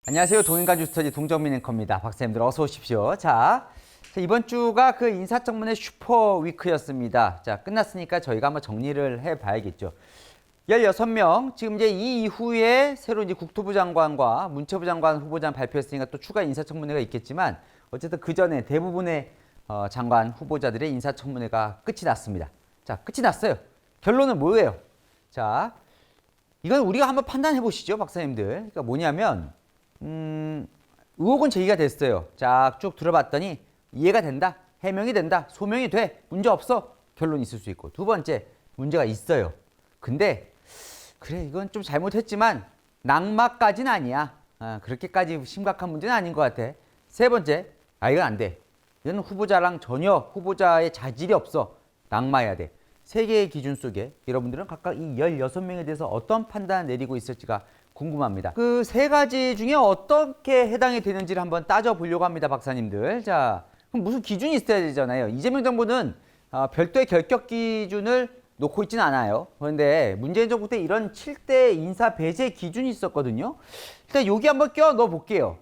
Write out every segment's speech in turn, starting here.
안녕하세요. 동인가주 스터디 동정민 앵커입니다. 박사님들 어서 오십시오. 자, 이번 주가 그 인사청문회 슈퍼 위크였습니다. 자, 끝났으니까 저희가 한번 정리를 해봐야겠죠. 16명, 지금 이제 이 이후에 새로 이제 국토부 장관과 문체부 장관 후보자 발표했으니까 또 추가 인사청문회가 있겠지만 어쨌든 그 전에 대부분의 장관 후보자들의 인사청문회가 끝이 났습니다. 자, 끝이 났어요. 결론은 뭐예요? 자, 이건 우리가 한번 판단해 보시죠, 박사님들. 그러니까 뭐냐면 의혹은 제기가 됐어요. 자, 쭉 들어봤더니 이해가 된다, 해명이 된다, 소명이 돼, 문제 없어, 결론이 있을 수 있고. 두 번째, 문제가 있어요. 근데 그래, 이건 좀 잘못했지만 낙마까지는 아니야. 그렇게까지 심각한 문제는 아닌 것 같아. 세 번째, 이건 안 돼. 이건 후보자랑 전혀 후보자의 자질이 없어. 낙마해야 돼. 세 개의 기준 속에 여러분들은 각각 이 16명에 대해서 어떤 판단을 내리고 있을지가 궁금합니다. 그 세 가지 중에 어떻게 해당이 되는지를 한번 따져보려고 합니다, 박사님들. 자, 그럼 무슨 기준이 있어야 되잖아요. 이재명 정부는 별도의 결격 기준을 놓고 있지는 않아요. 그런데 문재인 정부 때 이런 7대 인사 배제 기준이 있었거든요. 일단 여기 한번 껴 넣어 볼게요.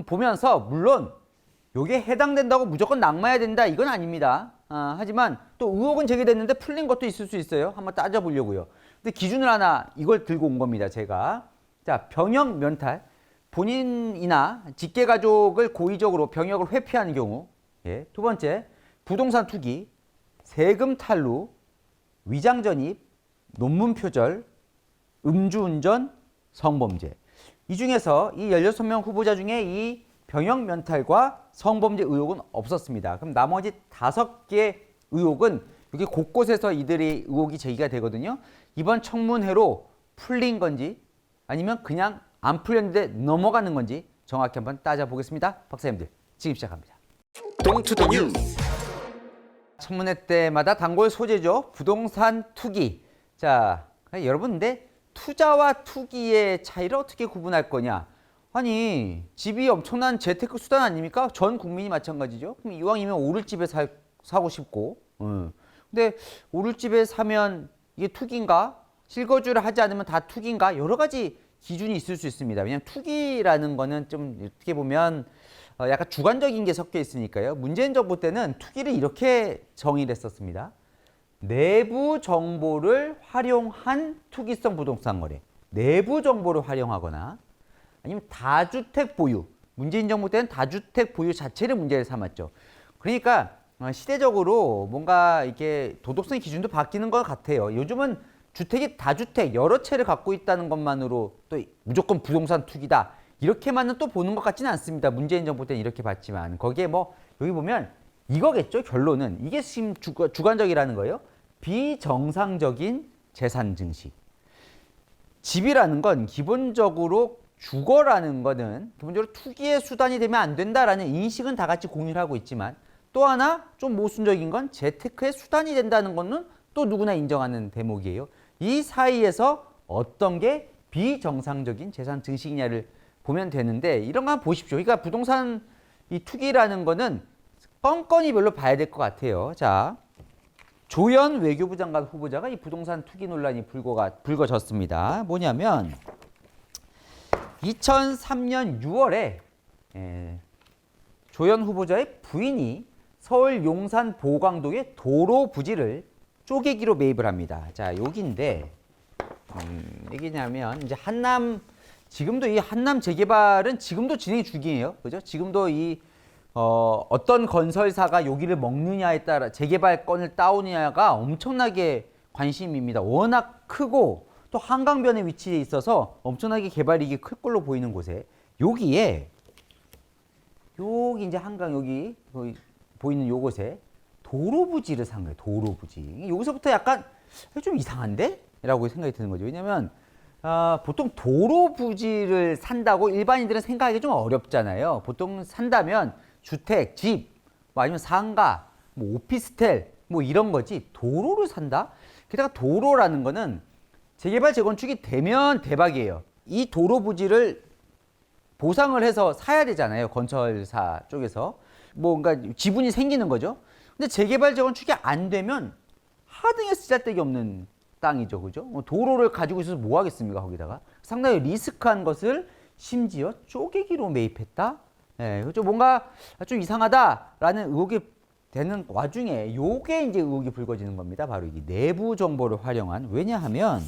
보면서 물론 요게 해당된다고 무조건 낙마해야 된다, 이건 아닙니다. 하지만 또 의혹은 제기됐는데 풀린 것도 있을 수 있어요. 한번 따져보려고요. 근데 기준을 하나 이걸 들고 온 겁니다, 제가. 자, 병역 면탈, 본인이나 직계가족을 고의적으로 병역을 회피하는 경우. 예. 두 번째, 부동산 투기, 세금 탈루, 위장 전입, 논문 표절, 음주운전, 성범죄. 이 중에서 이 16명 후보자 중에 이 병역 면탈과 성범죄 의혹은 없었습니다. 그럼 나머지 5개 의혹은 여기 곳곳에서 이들의 의혹이 제기가 되거든요. 이번 청문회로 풀린 건지 아니면 그냥 안 풀렸는데 넘어가는 건지 정확히 한번 따져보겠습니다. 박사님들, 지금 시작합니다. 동투더 뉴스. 청문회 때마다 단골 소재죠. 부동산 투기. 자, 여러분, 근데 투자와 투기의 차이를 어떻게 구분할 거냐? 아니, 집이 엄청난 재테크 수단 아닙니까? 전 국민이 마찬가지죠. 그럼 이왕이면 오를 집에 사고 싶고. 근데 오를 집에 사면 이게 투기인가? 실거주를 하지 않으면 다 투기인가? 여러 가지 기준이 있을 수 있습니다. 왜냐하면 투기라는 거는 좀 어떻게 보면 약간 주관적인 게 섞여 있으니까요. 문재인 정부 때는 투기를 이렇게 정의를 했었습니다. 내부 정보를 활용한 투기성 부동산 거래. 내부 정보를 활용하거나 아니면 다주택 보유. 문재인 정부 때는 다주택 보유 자체를 문제를 삼았죠. 그러니까 시대적으로 뭔가 이게 도덕성 기준도 바뀌는 것 같아요. 요즘은 주택이 다주택 여러 채를 갖고 있다는 것만으로 또 무조건 부동산 투기다, 이렇게만은 또 보는 것 같지는 않습니다. 문재인 정부 때는 이렇게 봤지만 거기에 뭐 여기 보면 이거겠죠. 결론은 이게 지금 주관적이라는 거예요. 비정상적인 재산 증식. 집이라는 건 기본적으로, 주거라는 거는 기본적으로 투기의 수단이 되면 안 된다라는 인식은 다 같이 공유를 하고 있지만, 또 하나 좀 모순적인 건 재테크의 수단이 된다는 거는 또 누구나 인정하는 대목이에요. 이 사이에서 어떤 게 비정상적인 재산 증식이냐를 보면 되는데, 이런 거 한번 보십시오. 그러니까 부동산 이 투기라는 거는 뻔뻔히 별로 봐야 될 것 같아요. 자, 조현 외교부 장관 후보자가 이 부동산 투기 논란이 불거졌습니다. 뭐냐면 2003년 6월에 조현 후보자의 부인이 서울 용산 보광동의 도로 부지를 쪼개기로 매입을 합니다. 자, 여기인데 얘기냐면 이제 지금도 이 한남 재개발은 지금도 진행 중이에요. 그죠? 지금도 이 어떤 건설사가 여기를 먹느냐에 따라 재개발권을 따오느냐가 엄청나게 관심입니다. 워낙 크고 또 한강변에 위치해 있어서 엄청나게 개발이익이 클 걸로 보이는 곳에, 여기 이제 한강 여기 보이는 요곳에 도로 부지를 산 거예요. 도로 부지. 여기서부터 약간 좀 이상한데? 라고 생각이 드는 거죠. 왜냐면 보통 도로 부지를 산다고 일반인들은 생각하기 좀 어렵잖아요. 보통 산다면 주택, 집, 뭐 아니면 상가, 뭐 오피스텔, 뭐 이런 거지. 도로를 산다? 게다가 도로라는 거는 재개발 재건축이 되면 대박이에요. 이 도로 부지를 보상을 해서 사야 되잖아요. 건설사 쪽에서. 뭔가 지분이 생기는 거죠. 근데 재개발 재건축이 안 되면 하등에 쓰잘데기 없는 땅이죠. 그죠? 도로를 가지고 있어서 뭐 하겠습니까? 거기다가. 상당히 리스크한 것을 심지어 쪼개기로 매입했다. 예, 좀 뭔가 좀 이상하다라는 의혹이 되는 와중에 요게 이제 의혹이 불거지는 겁니다. 바로 이 내부 정보를 활용한. 왜냐하면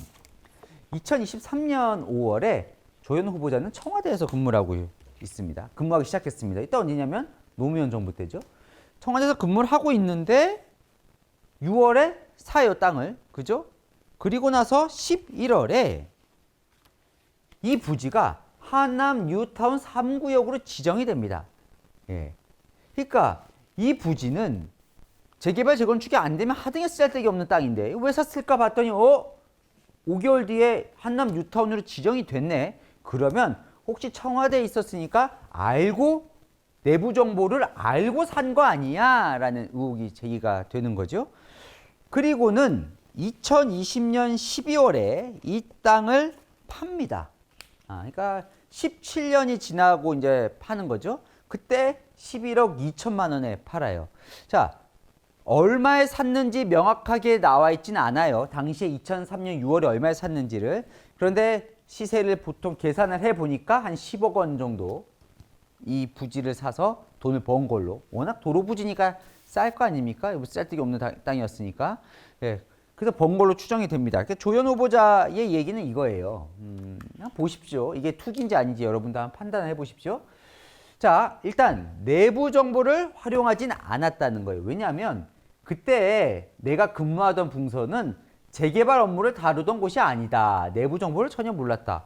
2023년 5월에 조현 후보자는 청와대에서 근무를 하고 있습니다. 근무하기 시작했습니다. 이때 언제냐면 노무현 정부 때죠. 청와대에서 근무를 하고 있는데 6월에 사요 땅을. 그죠? 그리고 나서 11월에 이 부지가 하남 뉴타운 3구역으로 지정이 됩니다. 예. 그러니까 이 부지는 재개발 재건축이 안 되면 하등에 쓸데기 없는 땅인데 왜 샀을까 봤더니 5개월 뒤에 한남 뉴타운으로 지정이 됐네. 그러면 혹시 청와대에 있었으니까 알고 내부 정보를 알고 산 거 아니야? 라는 의혹이 제기가 되는 거죠. 그리고는 2020년 12월에 이 땅을 팝니다. 그러니까 17년이 지나고 이제 파는 거죠. 그때 11억 2천만 원에 팔아요. 자, 얼마에 샀는지 명확하게 나와 있지는 않아요. 당시에 2003년 6월에 얼마에 샀는지를. 그런데 시세를 보통 계산을 해보니까 한 10억 원 정도 이 부지를 사서 돈을 번 걸로. 워낙 도로 부지니까 쌀 거 아닙니까? 쌀데기 없는 땅이었으니까. 예. 그래서 번 걸로 추정이 됩니다. 그러니까 조현 후보자의 얘기는 이거예요. 보십시오. 이게 투기인지 아닌지 여러분도 한번 판단을 해보십시오. 자, 일단 내부 정보를 활용하진 않았다는 거예요. 왜냐하면 그때 내가 근무하던 부서는 재개발 업무를 다루던 곳이 아니다. 내부 정보를 전혀 몰랐다.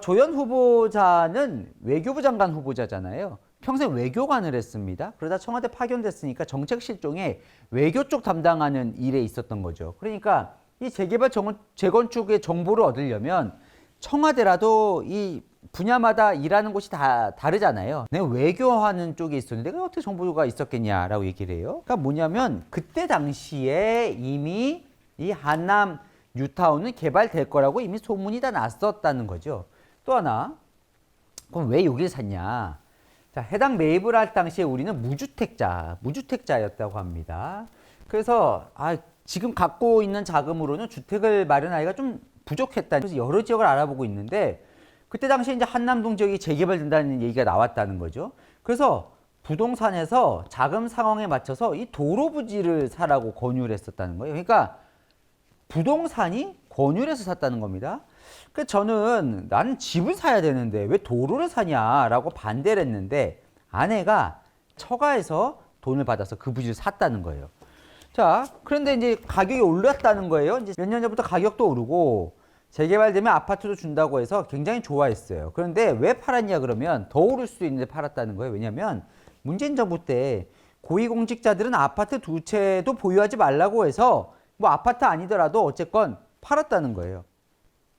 조현 후보자는 외교부 장관 후보자잖아요. 평생 외교관을 했습니다. 그러다 청와대 파견됐으니까 정책 실종에 외교 쪽 담당하는 일에 있었던 거죠. 그러니까 이 재개발 재건축의 정보를 얻으려면 청와대라도 이 분야마다 일하는 곳이 다 다르잖아요. 내가 외교하는 쪽에 있었는데 내가 어떻게 정보가 있었겠냐라고 얘기를 해요. 그러니까 뭐냐면 그때 당시에 이미 이 한남 뉴타운은 개발될 거라고 이미 소문이 다 났었다는 거죠. 또 하나, 그럼 왜 여기를 샀냐? 자, 해당 매입을 할 당시에 우리는 무주택자였다고 합니다. 그래서 지금 갖고 있는 자금으로는 주택을 마련하기가 좀 부족했다. 그래서 여러 지역을 알아보고 있는데 그때 당시에 이제 한남동 지역이 재개발된다는 얘기가 나왔다는 거죠. 그래서 부동산에서 자금 상황에 맞춰서 이 도로 부지를 사라고 권유를 했었다는 거예요. 그러니까 부동산이 권유를 해서 샀다는 겁니다. 그래서 저는 나는 집을 사야 되는데 왜 도로를 사냐라고 반대를 했는데 아내가 처가에서 돈을 받아서 그 부지를 샀다는 거예요. 자, 그런데 이제 가격이 올랐다는 거예요. 이제 몇 년 전부터 가격도 오르고 재개발되면 아파트도 준다고 해서 굉장히 좋아했어요. 그런데 왜 팔았냐 그러면 더 오를 수도 있는데 팔았다는 거예요. 왜냐하면 문재인 정부 때 고위공직자들은 아파트 두 채도 보유하지 말라고 해서 뭐 아파트 아니더라도 어쨌건 팔았다는 거예요.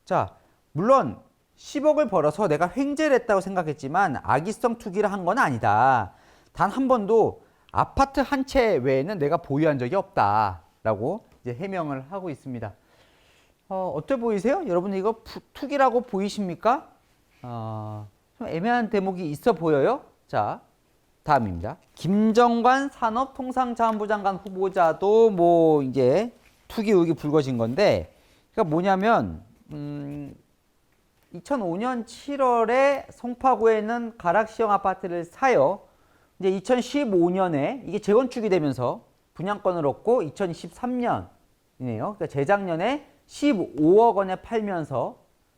자, 물론 10억을 벌어서 내가 횡재를 했다고 생각했지만 악의성 투기를 한 건 아니다. 단 한 번도 아파트 한 채 외에는 내가 보유한 적이 없다라고 이제 해명을 하고 있습니다. 어때 보이세요? 여러분 이거 투기라고 보이십니까? 좀 애매한 대목이 있어 보여요? 자, 다음입니다. 김정관 산업통상자원부 장관 후보자도 뭐 이제 투기 의혹이 불거진 건데, 그러니까 뭐냐면 2005년 7월에 송파구에 있는 가락시형 아파트를 사요. 이제 2015년에 이게 재건축이 되면서 분양권을 얻고 2023년이네요. 그러니까 재작년에 15억 원에 팔면서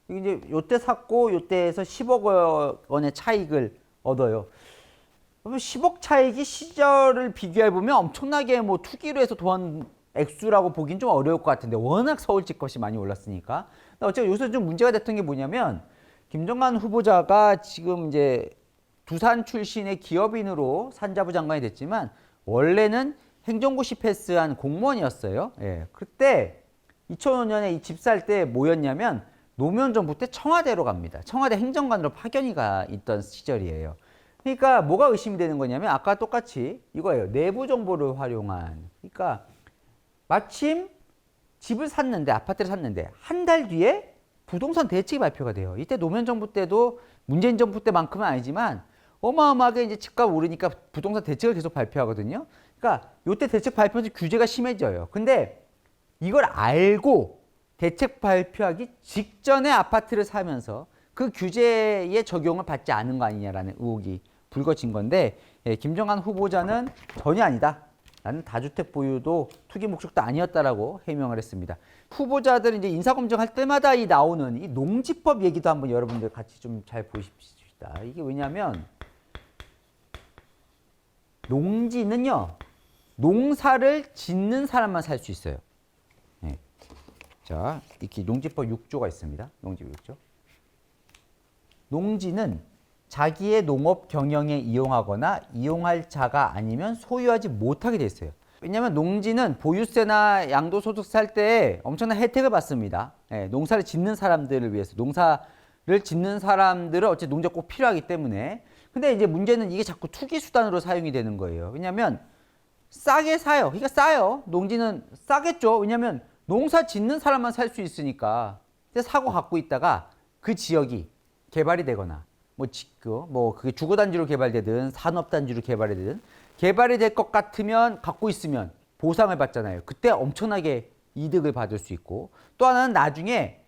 이제 요때 샀고 요때에서 10억 원의 차익을 얻어요. 10억 차익이 시절을 비교해 보면 엄청나게 뭐 투기로 해서 돈 액수라고 보긴 좀 어려울 것 같은데 워낙 서울 집값이 많이 올랐으니까. 어쨌든 여기서 좀 문제가 됐던 게 뭐냐면 김정관 후보자가 지금 이제 두산 출신의 기업인으로 산자부 장관이 됐지만 원래는 행정고시 패스한 공무원이었어요. 예. 그때 2005년에 이 집 살 때 뭐였냐면 노무현 정부 때 청와대로 갑니다. 청와대 행정관으로 파견이 가 있던 시절이에요. 그러니까 뭐가 의심이 되는 거냐면 아까 똑같이 이거예요. 내부 정보를 활용한. 그러니까 마침 집을 샀는데 아파트를 샀는데 한 달 뒤에 부동산 대책이 발표가 돼요. 이때 노무현 정부 때도 문재인 정부 때만큼은 아니지만 어마어마하게 이제 집값 오르니까 부동산 대책을 계속 발표하거든요. 그러니까 이때 대책 발표하면서 규제가 심해져요. 근데 이걸 알고 대책 발표하기 직전에 아파트를 사면서 그 규제의 적용을 받지 않은 거 아니냐라는 의혹이 불거진 건데 김정한 후보자는 전혀 아니다. 나는 다주택 보유도 투기 목적도 아니었다라고 해명을 했습니다. 후보자들 이제 인사검증할 때마다 이 나오는 이 농지법 얘기도 한번 여러분들 같이 좀 잘 보십시다. 이게 왜냐하면 농지는요, 농사를 짓는 사람만 살 수 있어요. 네. 자, 이렇게 농지법 6조가 있습니다. 농지법 6조. 농지는 자기의 농업 경영에 이용하거나 이용할 자가 아니면 소유하지 못하게 돼 있어요. 왜냐하면 농지는 보유세나 양도소득세 할 때 엄청난 혜택을 받습니다. 예, 농사를 짓는 사람들을 위해서. 농사를 짓는 사람들은 어쨌든 농지가 꼭 필요하기 때문에. 근데 이제 문제는 이게 자꾸 투기 수단으로 사용이 되는 거예요. 왜냐하면 싸게 사요. 그러니까 싸요. 농지는 싸겠죠. 왜냐하면 농사 짓는 사람만 살 수 있으니까. 근데 사고 갖고 있다가 그 지역이 개발이 되거나 그게 주거단지로 개발되든 산업단지로 개발이 되든 개발이 될 것 같으면 갖고 있으면 보상을 받잖아요. 그때 엄청나게 이득을 받을 수 있고 또 하나는 나중에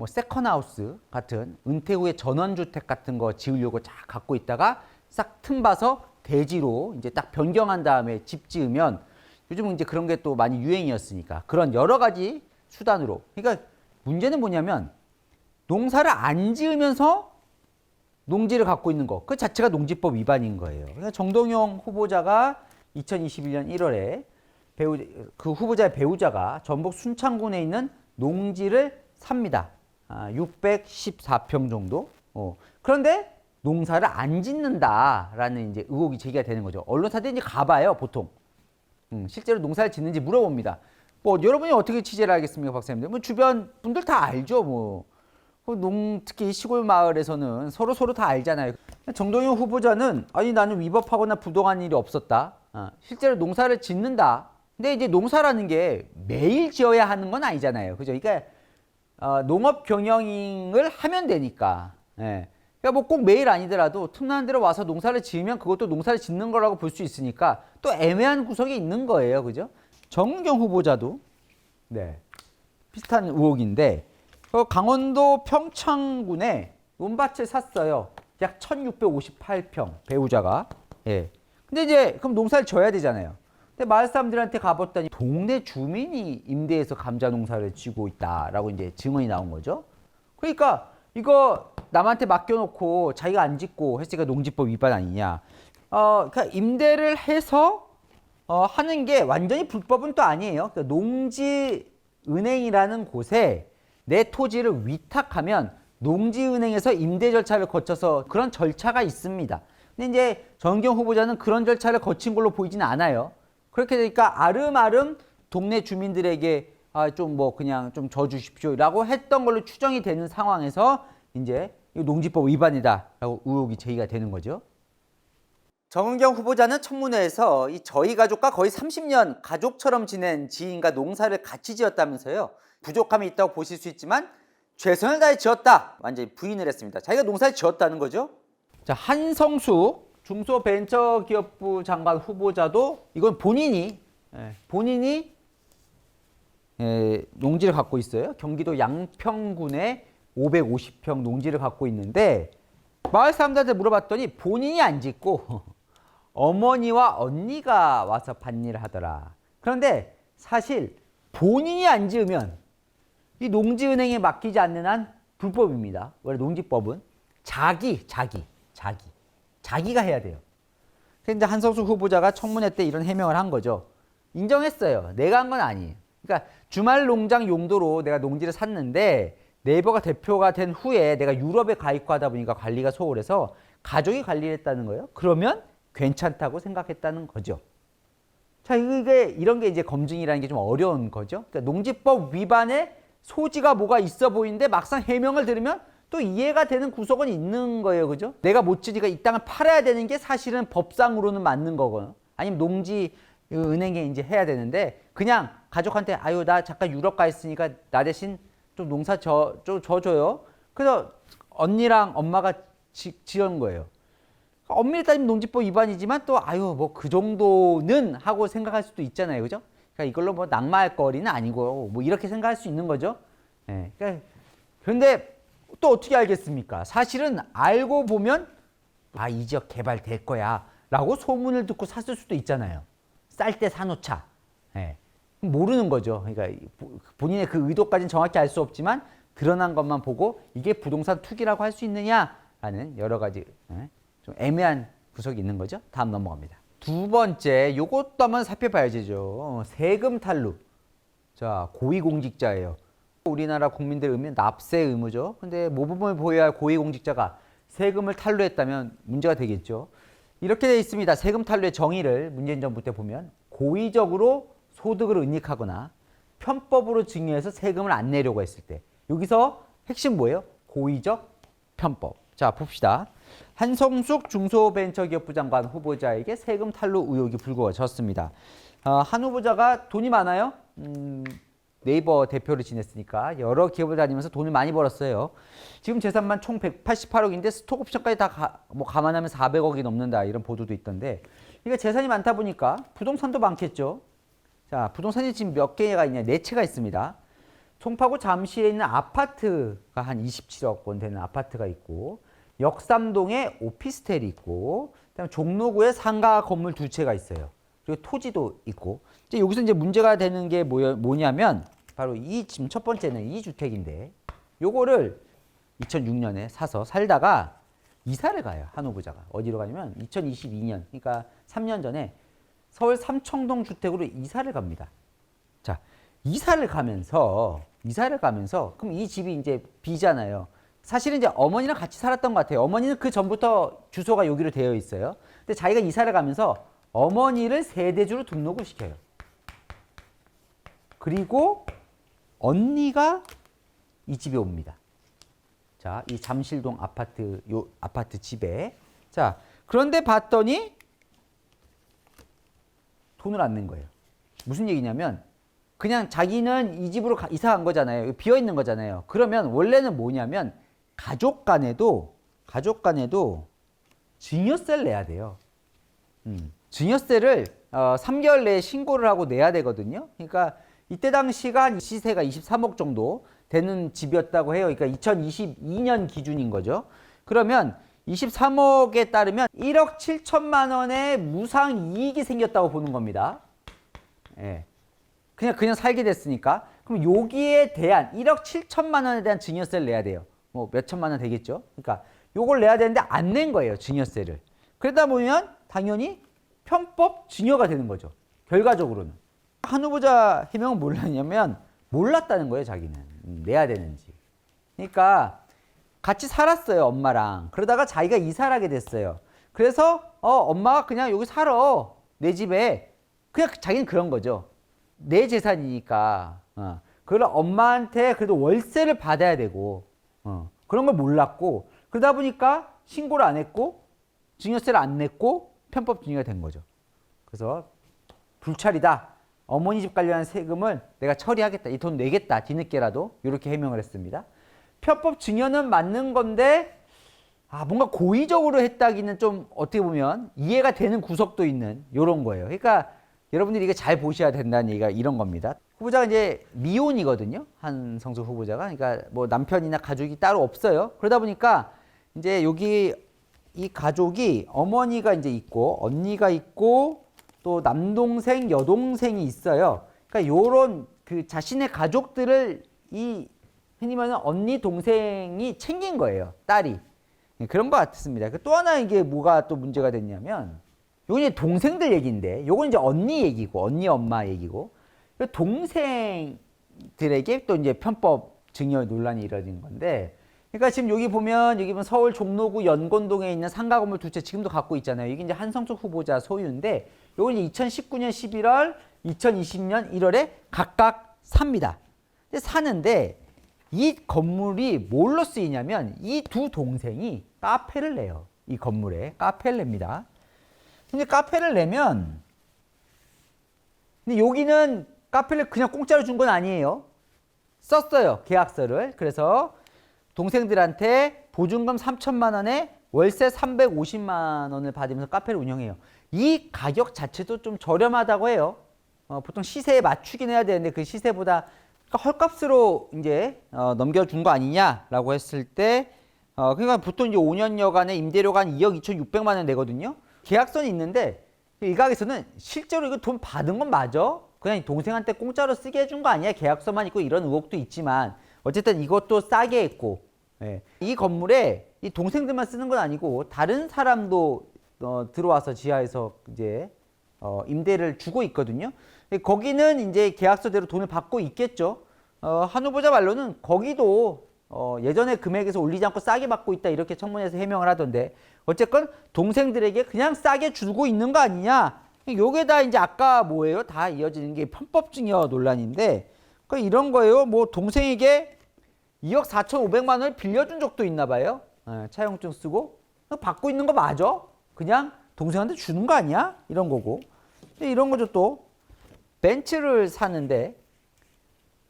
세컨하우스 같은 은퇴 후에 전원주택 같은 거 지으려고 쫙 갖고 있다가 싹 틈봐서 대지로 이제 딱 변경한 다음에 집 지으면 요즘은 이제 그런 게 또 많이 유행이었으니까 그런 여러 가지 수단으로 그러니까 문제는 뭐냐면 농사를 안 지으면서 농지를 갖고 있는 거, 그 자체가 농지법 위반인 거예요. 그러니까 정동영 후보자가 2021년 1월에 그 후보자의 배우자가 전북 순창군에 있는 농지를 삽니다. 614평 정도. 그런데 농사를 안 짓는다라는 이제 의혹이 제기가 되는 거죠. 언론사들이 이제 가봐요, 보통. 실제로 농사를 짓는지 물어봅니다. 여러분이 어떻게 취재를 하겠습니까, 박사님들? 주변 분들 다 알죠, 특히 시골 마을에서는 서로 다 알잖아요. 정동영 후보자는 아니 나는 위법하거나 부동한 일이 없었다. 실제로 농사를 짓는다. 근데 이제 농사라는 게 매일 지어야 하는 건 아니잖아요. 그죠? 그러니까 농업 경영을 하면 되니까. 예. 그러니까 꼭 매일 아니더라도 틈나는 대로 와서 농사를 지으면 그것도 농사를 짓는 거라고 볼 수 있으니까 또 애매한 구석이 있는 거예요. 그죠? 정은경 후보자도 네. 비슷한 의혹인데 강원도 평창군에 논밭을 샀어요. 약 1658평 배우자가. 예. 근데 이제 그럼 농사를 져야 되잖아요. 근데 마을 사람들한테 가봤더니 동네 주민이 임대해서 감자 농사를 지고 있다라고 이제 증언이 나온 거죠. 그러니까 이거 남한테 맡겨놓고 자기가 안 짓고 했으니까 농지법 위반 아니냐. 그러니까 임대를 해서 하는 게 완전히 불법은 또 아니에요. 그러니까 농지은행이라는 곳에 내 토지를 위탁하면 농지은행에서 임대 절차를 거쳐서 그런 절차가 있습니다. 근데 이제 정은경 후보자는 그런 절차를 거친 걸로 보이지는 않아요. 그렇게 되니까 아름아름 동네 주민들에게 그냥 좀 져주십시오라고 했던 걸로 추정이 되는 상황에서 이제 농지법 위반이다라고 의혹이 제기가 되는 거죠. 정은경 후보자는 청문회에서 이 저희 가족과 거의 30년 가족처럼 지낸 지인과 농사를 같이 지었다면서요. 부족함이 있다고 보실 수 있지만 최선을 다해 지었다. 완전히 부인을 했습니다. 자기가 농사를 지었다는 거죠. 자, 한성수 중소벤처기업부 장관 후보자도 이건 본인이 농지를 갖고 있어요. 경기도 양평군에 550평 농지를 갖고 있는데 마을 사람들한테 물어봤더니 본인이 안 짓고 어머니와 언니가 와서 밭일을 하더라. 그런데 사실 본인이 안 지으면 이 농지은행에 맡기지 않는 한 불법입니다. 원래 농지법은 자기가 해야 돼요. 근데 한성수 후보자가 청문회 때 이런 해명을 한 거죠. 인정했어요. 내가 한 건 아니에요. 그러니까 주말 농장 용도로 내가 농지를 샀는데 네이버가 대표가 된 후에 내가 유럽에 가 있고 하다 보니까 관리가 소홀해서 가족이 관리를 했다는 거예요. 그러면 괜찮다고 생각했다는 거죠. 자, 이런 게 이제 검증이라는 게 좀 어려운 거죠. 그러니까 농지법 위반의 소지가 뭐가 있어 보이는데 막상 해명을 들으면 또 이해가 되는 구석은 있는 거예요. 그죠? 내가 못 지니까 이 땅을 팔아야 되는 게 사실은 법상으로는 맞는 거고요. 아니면 농지은행에 이제 해야 되는데 그냥 가족한테 아유 나 잠깐 유럽 가 있으니까 나 대신 좀 농사 져줘요. 그래서 언니랑 엄마가 지은 거예요. 엄밀히 따지면 농지법 위반이지만 또 아유 뭐 그 정도는 하고 생각할 수도 있잖아요. 그죠? 그러니까 이걸로 낙마할 거리는 아니고 뭐 이렇게 생각할 수 있는 거죠. 네. 그런데 또 어떻게 알겠습니까? 사실은 알고 보면 아, 이 지역 개발될 거야 라고 소문을 듣고 샀을 수도 있잖아요. 쌀 때 사놓자. 예. 모르는 거죠. 그러니까 본인의 그 의도까지는 정확히 알 수 없지만 드러난 것만 보고 이게 부동산 투기라고 할 수 있느냐라는 여러 가지 좀 애매한 구석이 있는 거죠. 다음 넘어갑니다. 두 번째, 요것도 한번 살펴봐야죠. 세금 탈루. 자, 고위공직자예요. 우리나라 국민들 의무는 납세 의무죠. 근데 모범을 보여야 할 고위공직자가 세금을 탈루했다면 문제가 되겠죠. 이렇게 되어 있습니다. 세금 탈루의 정의를 문재인 정부 때 보면 고의적으로 소득을 은닉하거나 편법으로 증여해서 세금을 안 내려고 했을 때, 여기서 핵심 뭐예요? 고의적 편법. 자, 봅시다. 한성숙 중소벤처기업부 장관 후보자에게 세금 탈루 의혹이 불거졌습니다. 한 후보자가 돈이 많아요. 네이버 대표를 지냈으니까 여러 기업을 다니면서 돈을 많이 벌었어요. 지금 재산만 총 188억인데 스톡 옵션까지 다 감안하면 400억이 넘는다, 이런 보도도 있던데, 그러니까 재산이 많다 보니까 부동산도 많겠죠. 자, 부동산이 지금 몇 개가 있냐? 4채가 있습니다. 송파구 잠실에 있는 아파트가 한 27억 원 되는 아파트가 있고, 역삼동에 오피스텔이 있고, 그다음에 종로구에 상가 건물 2채가 있어요. 그리고 토지도 있고. 이제 여기서 이제 문제가 되는 게 뭐냐면 바로 이 지금 첫 번째는 이 주택인데, 요거를 2006년에 사서 살다가 이사를 가요. 한 후보자가. 어디로 가냐면 2022년, 그러니까 3년 전에 서울 삼청동 주택으로 이사를 갑니다. 자, 이사를 가면서 그럼 이 집이 이제 B잖아요. 사실은 이제 어머니랑 같이 살았던 것 같아요. 어머니는 그 전부터 주소가 여기로 되어 있어요. 근데 자기가 이사를 가면서 어머니를 세대주로 등록을 시켜요. 그리고 언니가 이 집에 옵니다. 자, 이 잠실동 아파트, 요 아파트 집에. 자, 그런데 봤더니 돈을 안 낸 거예요. 무슨 얘기냐면 그냥 자기는 이 집으로 이사 간 거잖아요. 비어 있는 거잖아요. 그러면 원래는 뭐냐면 가족 간에도 증여세를 내야 돼요. 증여세를 3개월 내에 신고를 하고 내야 되거든요. 그러니까 이때 당시가 시세가 23억 정도 되는 집이었다고 해요. 그러니까 2022년 기준인 거죠. 그러면 23억에 따르면 1억 7천만 원의 무상 이익이 생겼다고 보는 겁니다. 예. 그냥 살게 됐으니까. 그럼 여기에 대한 1억 7천만 원에 대한 증여세를 내야 돼요. 뭐 몇 천만 원 되겠죠. 그러니까 요걸 내야 되는데 안 낸 거예요, 증여세를. 그러다 보면 당연히 편법 증여가 되는 거죠. 결과적으로는. 한 후보자 해명은 몰랐냐면 몰랐다는 거예요, 자기는. 내야 되는지. 그러니까 같이 살았어요, 엄마랑. 그러다가 자기가 이사를 하게 됐어요. 그래서 엄마가 그냥 여기 살아, 내 집에. 그냥 자기는 그런 거죠. 내 재산이니까. 그럼 엄마한테 그래도 월세를 받아야 되고, 그런 걸 몰랐고, 그러다 보니까 신고를 안 했고, 증여세를 안 냈고, 편법 증여가 된 거죠. 그래서 불찰이다. 어머니 집 관련한 세금을 내가 처리하겠다. 이 돈 내겠다. 뒤늦게라도. 이렇게 해명을 했습니다. 편법 증여는 맞는 건데, 뭔가 고의적으로 했다기는 좀 어떻게 보면 이해가 되는 구석도 있는 이런 거예요. 그러니까 여러분들이 이게 잘 보셔야 된다는 얘기가 이런 겁니다. 후보자가 이제 미혼이거든요. 한성수 후보자가. 그러니까 뭐 남편이나 가족이 따로 없어요. 그러다 보니까 이제 여기 이 가족이 어머니가 이제 있고 언니가 있고 또 남동생, 여동생이 있어요. 그러니까 요런 그 자신의 가족들을 이 흔히 말하는 언니, 동생이 챙긴 거예요. 딸이. 그런 것 같습니다. 또 하나 이게 뭐가 또 문제가 됐냐면, 요건 이제 동생들 얘기인데, 요건 이제 언니 얘기고, 언니 엄마 얘기고, 동생들에게 또 이제 편법 증여 논란이 일어진 건데, 그러니까 지금 여기 보면 서울 종로구 연건동에 있는 상가 건물 2채 지금도 갖고 있잖아요. 이게 이제 한성숙 후보자 소유인데, 요건 이제 2019년 11월, 2020년 1월에 각각 삽니다. 근데 사는데, 이 건물이 뭘로 쓰이냐면 이 두 동생이 카페를 내요. 이 건물에 카페를 냅니다. 근데 카페를 내면, 근데 여기는 카페를 그냥 공짜로 준 건 아니에요. 썼어요, 계약서를. 그래서 동생들한테 보증금 3천만 원에 월세 350만 원을 받으면서 카페를 운영해요. 이 가격 자체도 좀 저렴하다고 해요. 보통 시세에 맞추긴 해야 되는데 그 시세보다 그러니까 헐값으로 이제 넘겨준 거 아니냐라고 했을 때 그러니까 보통 이제 5년여간의 임대료가 한 2억 2,600만 원 내거든요. 계약서는 있는데 일각에서는 실제로 이거 돈 받은 건 맞아? 그냥 동생한테 공짜로 쓰게 해준 거 아니야? 계약서만 있고 이런 의혹도 있지만 어쨌든 이것도 싸게 했고 예. 이 건물에 이 동생들만 쓰는 건 아니고 다른 사람도 들어와서 지하에서 이제 임대를 주고 있거든요. 거기는 이제 계약서대로 돈을 받고 있겠죠. 한 후보자 말로는 거기도 예전에 금액에서 올리지 않고 싸게 받고 있다 이렇게 청문회에서 해명을 하던데 어쨌건 동생들에게 그냥 싸게 주고 있는 거 아니냐. 요게 다 이제 아까 뭐예요? 다 이어지는 게 편법증여 논란인데 그러니까 이런 거예요. 뭐 동생에게 2억 4,500만 원을 빌려준 적도 있나 봐요. 차용증 쓰고 받고 있는 거 맞아? 그냥 동생한테 주는 거 아니야? 이런 거고. 근데 이런 거죠 또. 벤츠를 사는데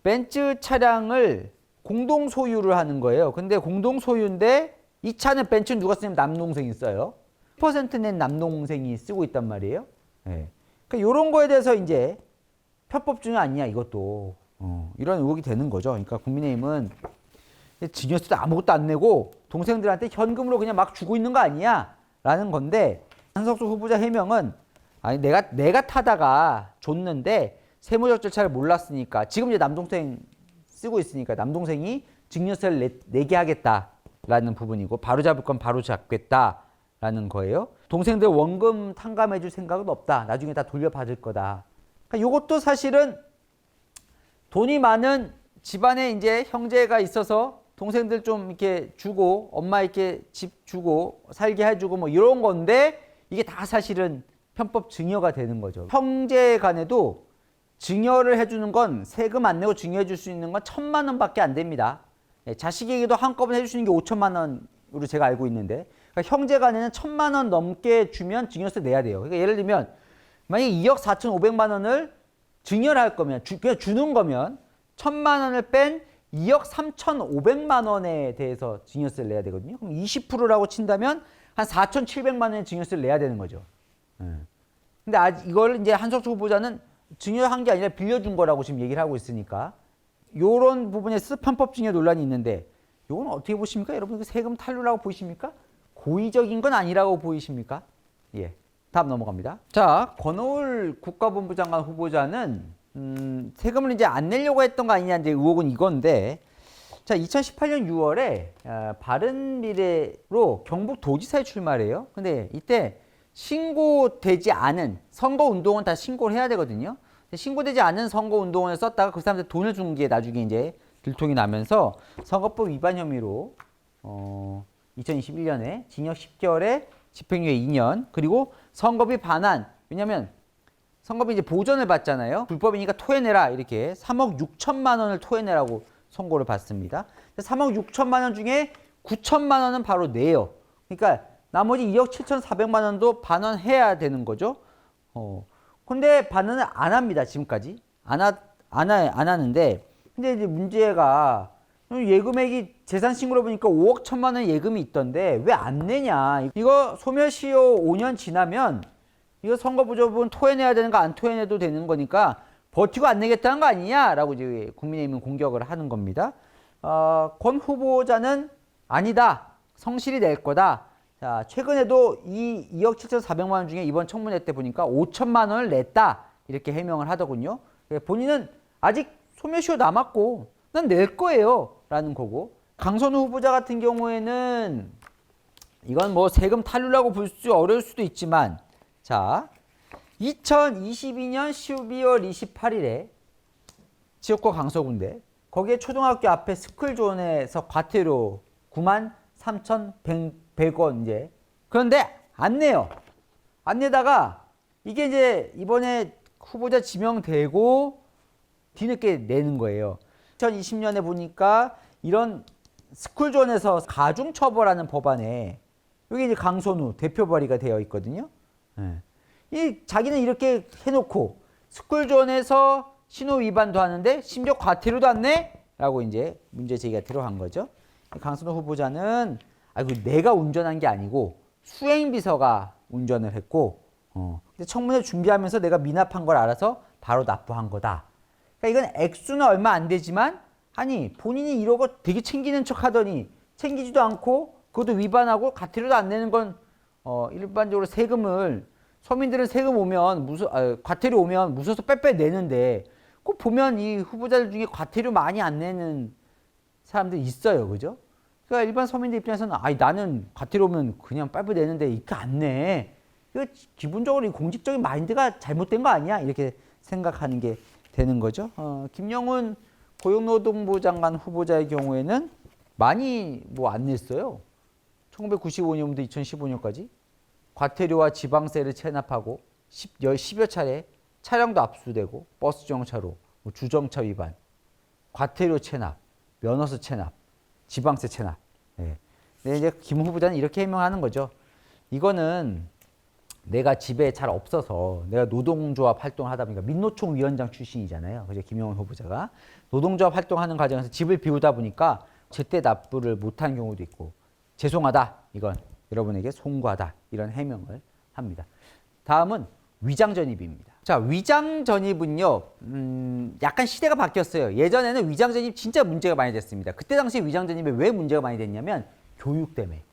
벤츠 차량을 공동 소유를 하는 거예요. 근데 공동 소유인데 이 차는 벤츠는 누가 쓰냐면 남동생이 써요. 10% 낸 남동생이 쓰고 있단 말이에요. 네. 그러니까 이런 거에 대해서 이제 편법증여 아니냐 이것도 이런 의혹이 되는 거죠. 그러니까 국민의힘은 증여세도 아무것도 안 내고 동생들한테 현금으로 그냥 막 주고 있는 거 아니야? 라는 건데 한석수 후보자 해명은 아니 내가 타다가 줬는데 세무적 절차를 몰랐으니까 지금 이제 남동생 쓰고 있으니까 남동생이 증여세를 내게 하겠다라는 부분이고 바로 잡을 건 바로 잡겠다라는 거예요. 동생들 원금 탕감해 줄 생각은 없다. 나중에 다 돌려받을 거다. 그러니까 이것도 사실은 돈이 많은 집안에 이제 형제가 있어서 동생들 좀 이렇게 주고 엄마 이렇게 집 주고 살게 해주고 뭐 이런 건데 이게 다 사실은 편법 증여가 되는 거죠. 형제 간에도 증여를 해주는 건 세금 안 내고 증여해 줄 수 있는 건 1,000만 원밖에 안 됩니다. 자식에게도 한꺼번에 해줄 수 있는 게 5천만 원으로 제가 알고 있는데 그러니까 형제 간에는 1,000만 원 넘게 주면 증여세 내야 돼요. 그러니까 예를 들면 만약에 2억 4,500만 원을 증여를 할 거면 그냥 주는 거면 1,000만 원을 뺀 2억 3,500만 원에 대해서 증여세를 내야 되거든요. 그럼 20%라고 친다면 한 4,700만 원의 증여세를 내야 되는 거죠. 근데 이걸 이제 한석수 후보자는 증여한 게 아니라 빌려준 거라고 지금 얘기를 하고 있으니까 이런 부분에서 편법 증여 논란이 있는데 이건 어떻게 보십니까? 여러분 세금 탈루라고 보이십니까? 고의적인 건 아니라고 보이십니까? 예, 다음 넘어갑니다. 자, 권오을 국가본부 장관 후보자는 세금을 이제 안 내려고 했던 거 아니냐 이제 의혹은 이건데 자 2018년 6월에 바른미래로 경북도지사에 출마해요. 근데 이때 신고되지 않은 선거운동은 다 신고를 해야 되거든요. 신고되지 않은 선거운동원을 썼다가 그 사람들 돈을 준 게 나중에 이제 들통이 나면서 선거법 위반 혐의로 2021년에 징역 10개월에 집행유예 2년 그리고 선거비 반환 왜냐면 선거비 이제 보전을 받잖아요. 불법이니까 토해내라 이렇게 3억 6천만 원을 토해내라고 선고를 받습니다. 3억 6천만 원 중에 9천만 원은 바로 내요. 그러니까 나머지 2억 7,400만 원도 반환해야 되는 거죠. 근데 반환을 안 합니다. 지금까지. 안 하는데 근데 이제 문제가 예금액이 재산신고로 보니까 5억 1천만 원 예금이 있던데 왜 안 내냐. 이거 소멸시효 5년 지나면 이거 선거부조분 토해내야 되는 거 안 토해내도 되는 거니까 버티고 안 내겠다는 거 아니냐라고 이제 국민의힘은 공격을 하는 겁니다. 권 후보자는 아니다. 성실히 낼 거다. 자, 최근에도 이 2억 7,400만 원 중에 이번 청문회 때 보니까 5천만 원을 냈다. 이렇게 해명을 하더군요. 본인은 아직 소멸시효 남았고 난 낼 거예요. 라는 거고. 강선우 후보자 같은 경우에는 이건 뭐 세금 탈루라고 볼 수 어려울 수도 있지만 자, 2022년 12월 28일에 지역구 강서구인데 거기에 초등학교 앞에 스쿨존에서 과태료 93,100원 이제 그런데 안 내요. 안 내다가 이게 이제 이번에 후보자 지명되고 뒤늦게 내는 거예요. 2020년에 보니까 이런 스쿨존에서 가중처벌하는 법안에 여기 이제 강선우 대표 발의가 되어 있거든요. 이 자기는 이렇게 해놓고 스쿨존에서 신호 위반도 하는데 심지어 과태료도 안 내? 라고 이제 문제 제기가 들어간 거죠. 강선우 후보자는 아이고 내가 운전한 게 아니고 수행비서가 운전을 했고 근데 청문회 준비하면서 내가 미납한 걸 알아서 바로 납부한 거다. 그러니까 그러니까 이건 액수는 얼마 안 되지만 아니 본인이 이러고 되게 챙기는 척 하더니 챙기지도 않고 그것도 위반하고 과태료도 안 내는 건 일반적으로 세금을 서민들은 세금 오면 과태료 오면 무서워서 빼빼 내는데 꼭 보면 이 후보자들 중에 과태료 많이 안 내는 사람들 있어요. 그죠? 그러니까 일반 서민들 입장에서는 나는 과태료 오면 그냥 빨리 내는데 이렇게 안 내. 이거 기본적으로 이 공직적인 마인드가 잘못된 거 아니야? 이렇게 생각하는 게 되는 거죠. 김영훈 고용노동부 장관 후보자의 경우에는 많이 뭐 안 냈어요. 1995년부터 2015년까지 과태료와 지방세를 체납하고 10여 차례 차량도 압수되고 버스 정차로 뭐 주정차 위반, 과태료 체납, 면허서 체납, 지방세 체납. 네. 근데 이제 김 후보자는 이렇게 해명하는 거죠. 이거는 내가 집에 잘 없어서 내가 노동조합 활동을 하다 보니까 민노총 위원장 출신이잖아요. 그죠? 김영훈 후보자가 노동조합 활동하는 과정에서 집을 비우다 보니까 제때 납부를 못한 경우도 있고 죄송하다. 이건 여러분에게 송구하다. 이런 해명을 합니다. 다음은 위장전입입니다. 자, 위장전입은요. 약간 시대가 바뀌었어요. 예전에는 위장전입 진짜 문제가 많이 됐습니다. 그때 당시 위장전입이 왜 문제가 많이 됐냐면 교육 때문에.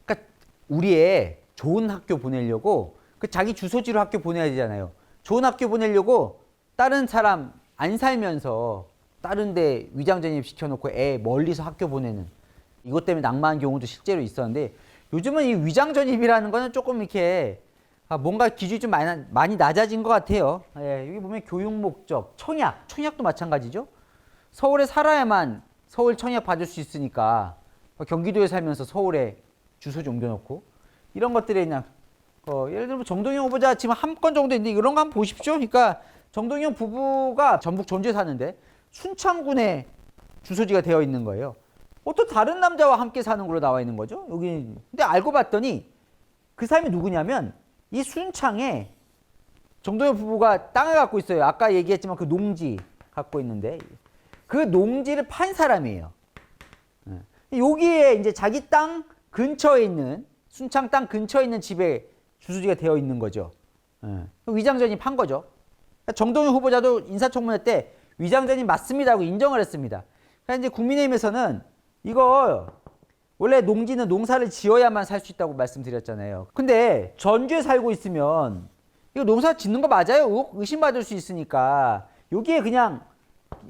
그러니까 우리의 좋은 학교 보내려고 그 자기 주소지로 학교 보내야 되잖아요. 좋은 학교 보내려고 다른 사람 안 살면서 다른 데 위장전입 시켜놓고 애 멀리서 학교 보내는 이것 때문에 낙마한 경우도 실제로 있었는데 요즘은 이 위장전입이라는 거는 조금 이렇게 뭔가 기준이 좀 많이 낮아진 것 같아요. 예, 여기 보면 교육 목적, 청약도 마찬가지죠. 서울에 살아야만 서울 청약 받을 수 있으니까 경기도에 살면서 서울에 주소지 옮겨놓고 이런 것들에 그냥 예를 들면 정동영 후보자 지금 한 건 정도 있는데 이런 거 한번 보십시오. 그러니까 정동영 부부가 전북 전주에 사는데 순창군에 주소지가 되어 있는 거예요. 어떤 다른 남자와 함께 사는 걸로 나와 있는 거죠. 여기 근데 알고 봤더니 그 사람이 누구냐면 이 순창에 정동영 부부가 땅을 갖고 있어요. 아까 얘기했지만 그 농지 갖고 있는데 그 농지를 판 사람이에요. 여기에 이제 자기 땅 근처에 있는 순창 땅 근처에 있는 집에 주소지가 되어 있는 거죠. 위장전입 한 거죠. 정동영 후보자도 인사청문회 때 위장전입 맞습니다 하고 인정을 했습니다. 그러니까 이제 국민의힘에서는 이거 원래 농지는 농사를 지어야만 살 수 있다고 말씀드렸잖아요. 근데 전주에 살고 있으면 이거 농사 짓는 거 맞아요? 의심받을 수 있으니까 여기에 그냥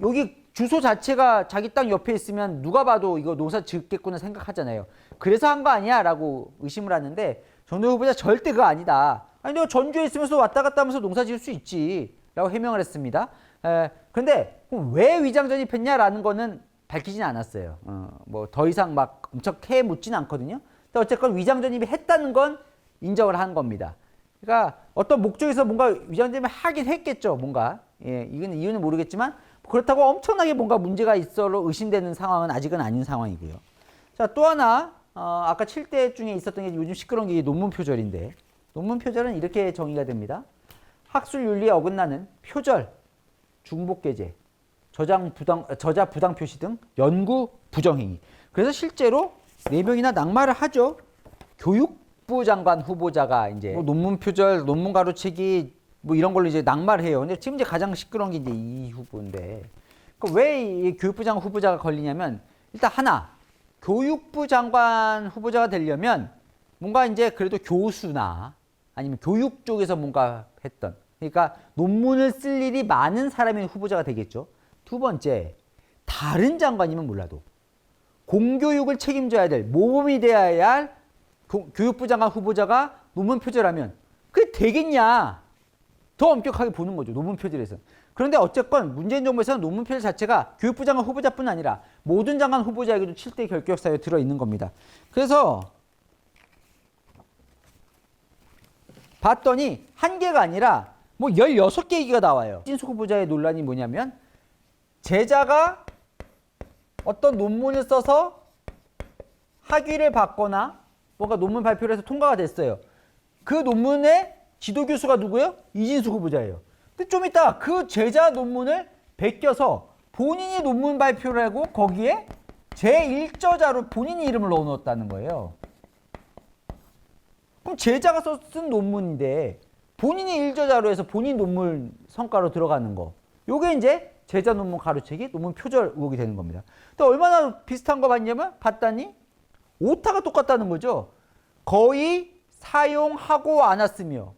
여기 주소 자체가 자기 땅 옆에 있으면 누가 봐도 이거 농사 짓겠구나 생각하잖아요. 그래서 한 거 아니야? 라고 의심을 하는데 정동영 후보자 절대 그거 아니다. 아니 내가 전주에 있으면서 왔다 갔다 하면서 농사 지을 수 있지 라고 해명을 했습니다. 그런데 왜 위장전입했냐라는 거는 밝히진 않았어요. 뭐 더 이상 막 엄청 캐 묻지는 않거든요. 근데 어쨌건 위장전입이 했다는 건 인정을 한 겁니다. 그러니까 어떤 목적에서 뭔가 위장전입을 하긴 했겠죠. 뭔가 이건 이유는 모르겠지만 그렇다고 엄청나게 뭔가 문제가 있어로 의심되는 상황은 아직은 아닌 상황이고요. 자, 또 하나 아까 7대 중에 있었던 게 요즘 시끄러운 게 논문 표절인데 논문 표절은 이렇게 정의가 됩니다. 학술 윤리에 어긋나는 표절, 중복게재, 저자 부당 표시 등 연구 부정행위. 그래서 실제로 4명이나 낙마를 하죠. 교육부 장관 후보자가 이제 뭐 논문 표절, 논문 가로채기 뭐 이런 걸로 이제 낙마를 해요. 근데 지금 이제 가장 시끄러운 게 이제 이 후보인데 왜 이 교육부 장관 후보자가 걸리냐면 일단 하나 교육부 장관 후보자가 되려면 뭔가 이제 그래도 교수나 아니면 교육 쪽에서 뭔가 했던 그러니까 논문을 쓸 일이 많은 사람이 후보자가 되겠죠. 두 번째, 다른 장관이면 몰라도 공교육을 책임져야 될 모범이 되어야 할 교육부 장관 후보자가 논문 표절하면 그게 되겠냐? 더 엄격하게 보는 거죠. 논문 표절에서. 그런데 어쨌건 문재인 정부에서는 논문 표절 자체가 교육부 장관 후보자뿐 아니라 모든 장관 후보자에게도 7대 결격 사유에 들어있는 겁니다. 그래서 봤더니 한 개가 아니라 뭐 16개 얘기가 나와요. 신수 후보자의 논란이 뭐냐면 제자가 어떤 논문을 써서 학위를 받거나 뭔가 논문 발표를 해서 통과가 됐어요. 그 논문의 지도교수가 누구예요? 이진숙 후보자예요. 근데 좀 이따 그 제자 논문을 베껴서 본인이 논문 발표를 하고 거기에 제1저자로 본인이 이름을 넣어놓았다는 거예요. 그럼 제자가 쓴 논문인데 본인이 1저자로 해서 본인 논문 성과로 들어가는 거. 요게 이제 제자 논문 가로채기, 논문 표절 의혹이 되는 겁니다. 근데 얼마나 비슷한 거 봤더니 오타가 똑같다는 거죠. 거의 사용하고 않았으며,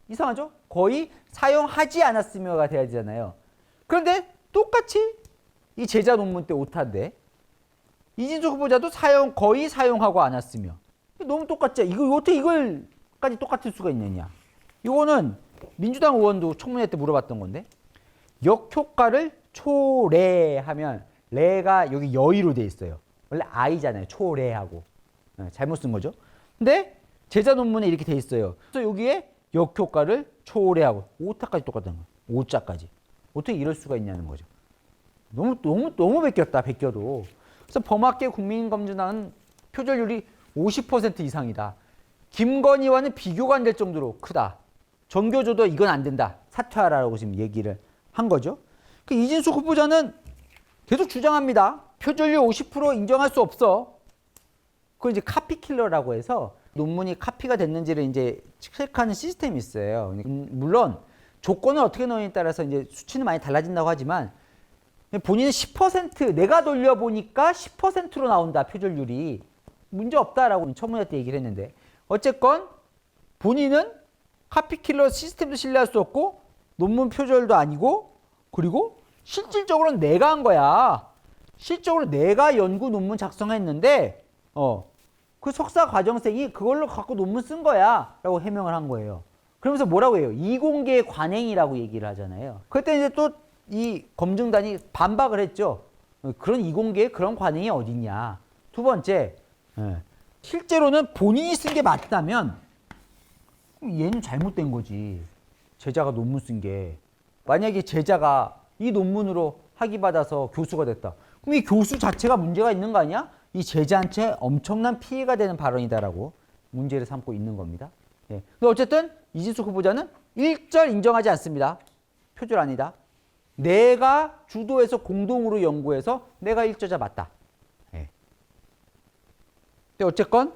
이상하죠? 거의 사용하지 않았으며가 돼야 되잖아요. 그런데 똑같이 이 제자 논문 때 오타인데 이진숙 후보자도 거의 사용하고 않았으며, 너무 똑같죠? 이거 어떻게 이걸까지 똑같을 수가 있느냐? 이거는 민주당 의원도 청문회 때 물어봤던 건데, 역효과를 초래하면 레가 여기 여의로 돼 있어요. 원래 아이잖아요. 초래하고. 잘못 쓴 거죠. 근데 제자 논문에 이렇게 돼 있어요. 그래서 여기에 역효과를 초래하고 오타까지 똑같다는 거예요. 오자까지. 어떻게 이럴 수가 있냐는 거죠. 너무 베꼈다. 베껴도. 그래서 범학계 국민검증단은 표절률이 50% 이상이다. 김건희와는 비교가 안 될 정도로 크다. 전교조도 이건 안 된다. 사퇴하라고 지금 얘기를 한 거죠. 그 이진숙 후보자는 계속 주장합니다. 표절률 50% 인정할 수 없어. 그걸 이제 카피킬러라고 해서 논문이 카피가 됐는지를 이제 체크하는 시스템이 있어요. 물론 조건을 어떻게 넣느냐에 따라서 이제 수치는 많이 달라진다고 하지만 본인은 10% 내가 돌려보니까 10%로 나온다. 표절률이. 문제 없다라고 청문회 때 얘기를 했는데, 어쨌건 본인은 카피킬러 시스템도 신뢰할 수 없고 논문 표절도 아니고, 그리고 실질적으로는 내가 한 거야. 실질적으로 내가 연구 논문 작성했는데 그 석사 과정생이 그걸로 갖고 논문 쓴 거야 라고 해명을 한 거예요. 그러면서 뭐라고 해요? 이공계 관행이라고 얘기를 하잖아요. 그때 이제 또 이 검증단이 반박을 했죠. 그런 이공계에 그런 관행이 어딨냐. 두 번째, 실제로는 본인이 쓴 게 맞다면 얘는 잘못된 거지. 제자가 논문 쓴 게. 만약에 제자가 이 논문으로 학위받아서 교수가 됐다. 그럼 이 교수 자체가 문제가 있는 거 아니야? 이 제자한테 엄청난 피해가 되는 발언이다라고 문제를 삼고 있는 겁니다. 예. 근데 어쨌든 이진숙 후보자는 일절 인정하지 않습니다. 표절 아니다. 내가 주도해서 공동으로 연구해서 내가 일저자 맞다. 예. 근데 어쨌건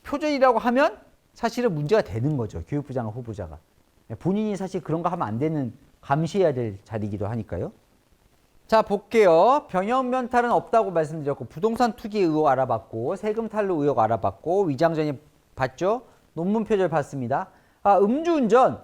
표절이라고 하면 사실은 문제가 되는 거죠. 교육부 장관 후보자가. 본인이 사실 그런 거 하면 안 되는, 감시해야 될 자리이기도 하니까요. 자, 볼게요. 병역면탈은 없다고 말씀드렸고, 부동산 투기 의혹 알아봤고, 세금 탈루 의혹 알아봤고, 위장전입 봤죠? 논문 표절 봤습니다. 음주운전.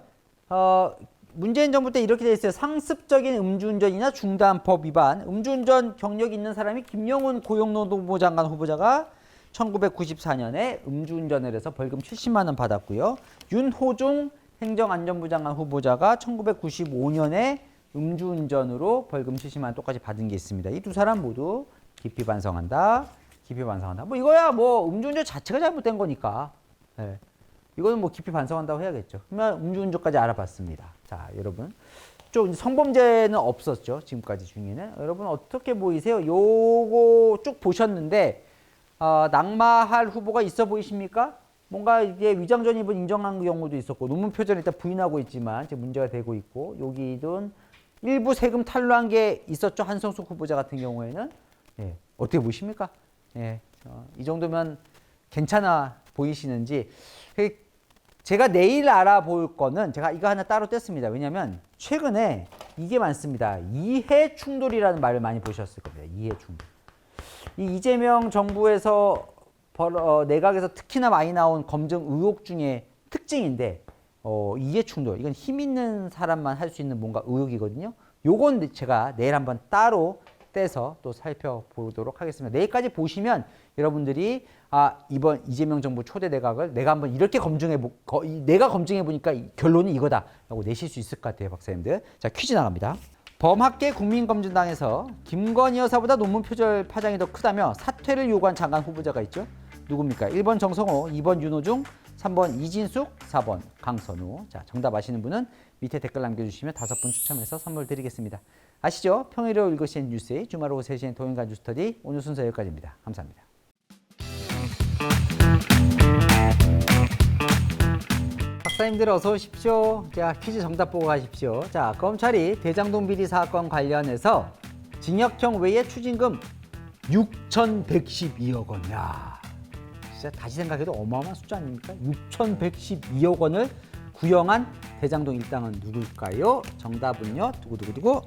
문재인 정부 때 이렇게 돼 있어요. 상습적인 음주운전이나 중단법 위반. 음주운전 경력이 있는 사람이 김영훈 고용노동부 장관 후보자가 1994년에 음주운전을 해서 벌금 70만 원 받았고요. 윤호중 행정안전부 장관 후보자가 1995년에 음주운전으로 벌금 70만 원 똑같이 받은 게 있습니다. 이 두 사람 모두 깊이 반성한다. 깊이 반성한다. 뭐 이거야 뭐 음주운전 자체가 잘못된 거니까. 네. 이거는 뭐 깊이 반성한다고 해야겠죠. 그러면 음주운전까지 알아봤습니다. 자, 여러분. 좀 성범죄는 없었죠. 지금까지 중에는. 여러분 어떻게 보이세요? 요거 쭉 보셨는데 낙마할 후보가 있어 보이십니까? 뭔가 이게 위장전입을 인정한 경우도 있었고, 논문 표절을 일단 부인하고 있지만 이제 문제가 되고 있고, 여기든 일부 세금 탈루한 게 있었죠. 한성숙 후보자 같은 경우에는. 예, 어떻게 보십니까? 예, 이 정도면 괜찮아 보이시는지. 제가 내일 알아볼 거는 제가 이거 하나 따로 뗐습니다. 왜냐하면 최근에 이게 많습니다. 이해 충돌이라는 말을 많이 보셨을 겁니다. 이해 충돌. 이 이재명 정부에서 내각에서 특히나 많이 나온 검증 의혹 중에 특징인데, 이해 충돌. 이건 힘 있는 사람만 할 수 있는 뭔가 의혹이거든요. 요건 제가 내일 한번 따로 떼서 또 살펴보도록 하겠습니다. 내일까지 보시면 여러분들이 이번 이재명 정부 초대 내각을 내가 한번 이렇게 내가 검증해 보니까 결론이 이거다 라고 내실 수 있을 것 같아요, 박사님들. 자, 퀴즈 나갑니다. 범학계 국민검증당에서 김건희 여사보다 논문 표절 파장이 더 크다며 사퇴를 요구한 장관 후보자가 있죠. 누굽니까? 1번 정성호, 2번 윤호중, 3번 이진숙, 4번 강선우. 자, 정답 아시는 분은 밑에 댓글 남겨주시면 5분 추첨해서 선물 드리겠습니다. 아시죠? 평일에 읽으시는 뉴스, 주말 오후 3시엔 동인간 뉴스터디. 오늘 순서 여기까지입니다. 감사합니다. 박사님들 어서 오십시오. 자, 퀴즈 정답 보고 가십시오. 자, 검찰이 대장동 비리 사건 관련해서 징역형 외에 추징금 6,112억 원. 야, 진짜 다시 생각해도 어마어마한 숫자 아닙니까? 6,112억 원을 구영한 대장동 일당은 누굴까요? 정답은요. 두구두구두구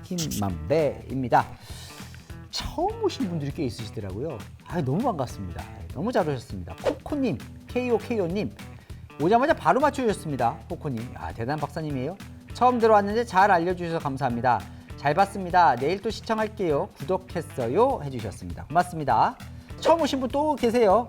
김만배입니다. 처음 오신 분들이 꽤 있으시더라고요. 너무 반갑습니다. 너무 잘 오셨습니다. 코코님, KOKO님 오자마자 바로 맞춰주셨습니다. 코코님, 대단한 박사님이에요. 처음 들어왔는데 잘 알려주셔서 감사합니다. 잘 봤습니다. 내일 또 시청할게요. 구독했어요 해주셨습니다. 고맙습니다. 처음 오신 분 또 계세요.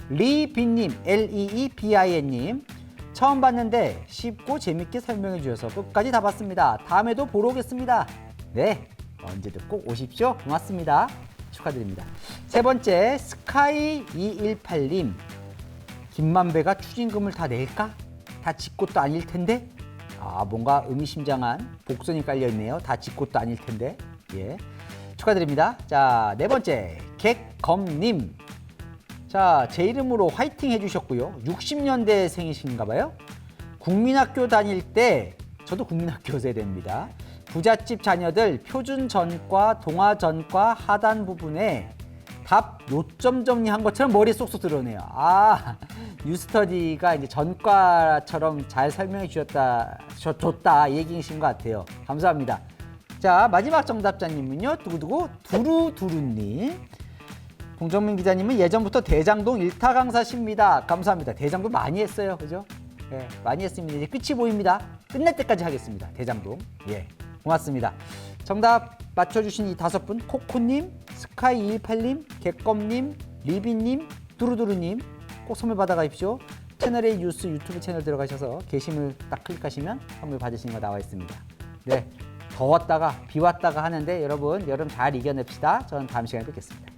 리빈님, LEEBIN님 처음 봤는데 쉽고 재밌게 설명해 주셔서 끝까지 다 봤습니다. 다음에도 보러 오겠습니다. 네, 언제든 꼭 오십시오. 고맙습니다. 축하드립니다. 세 번째, 스카이218님. 김만배가 추징금을 다 낼까? 다 지 것도 아닐 텐데? 뭔가 의미심장한 복선이 깔려있네요. 다 지 것도 아닐 텐데. 예, 축하드립니다. 자, 네 번째, 객검님. 자, 제 이름으로 화이팅 해주셨고요. 60년대 생이신가 봐요. 국민학교 다닐 때, 저도 국민학교 세대입니다. 부잣집 자녀들 표준 전과, 동화 전과 하단 부분에 답 요점 정리한 것처럼 머리에 쏙쏙 들어오네요. 뉴스터디가 이제 전과처럼 잘 설명해 줬다 이 얘기이신 것 같아요. 감사합니다. 자, 마지막 정답자님은요. 두구두구 두루두루님. 봉정민 기자님은 예전부터 대장동 일타 강사십니다. 감사합니다. 대장동 많이 했어요. 그죠? 예, 많이 했습니다. 이제 끝이 보입니다. 끝날 때까지 하겠습니다. 대장동. 예, 고맙습니다. 정답 맞춰주신 이 5분, 코코님, 스카이218님, 객검님, 리비님, 두루두루님 꼭 선물 받아가십시오. 채널A 뉴스 유튜브 채널 들어가셔서 게시물 딱 클릭하시면 선물 받으시는 거 나와 있습니다. 네, 더웠다가 비 왔다가 하는데 여러분 여름 잘 이겨냅시다. 저는 다음 시간에 뵙겠습니다.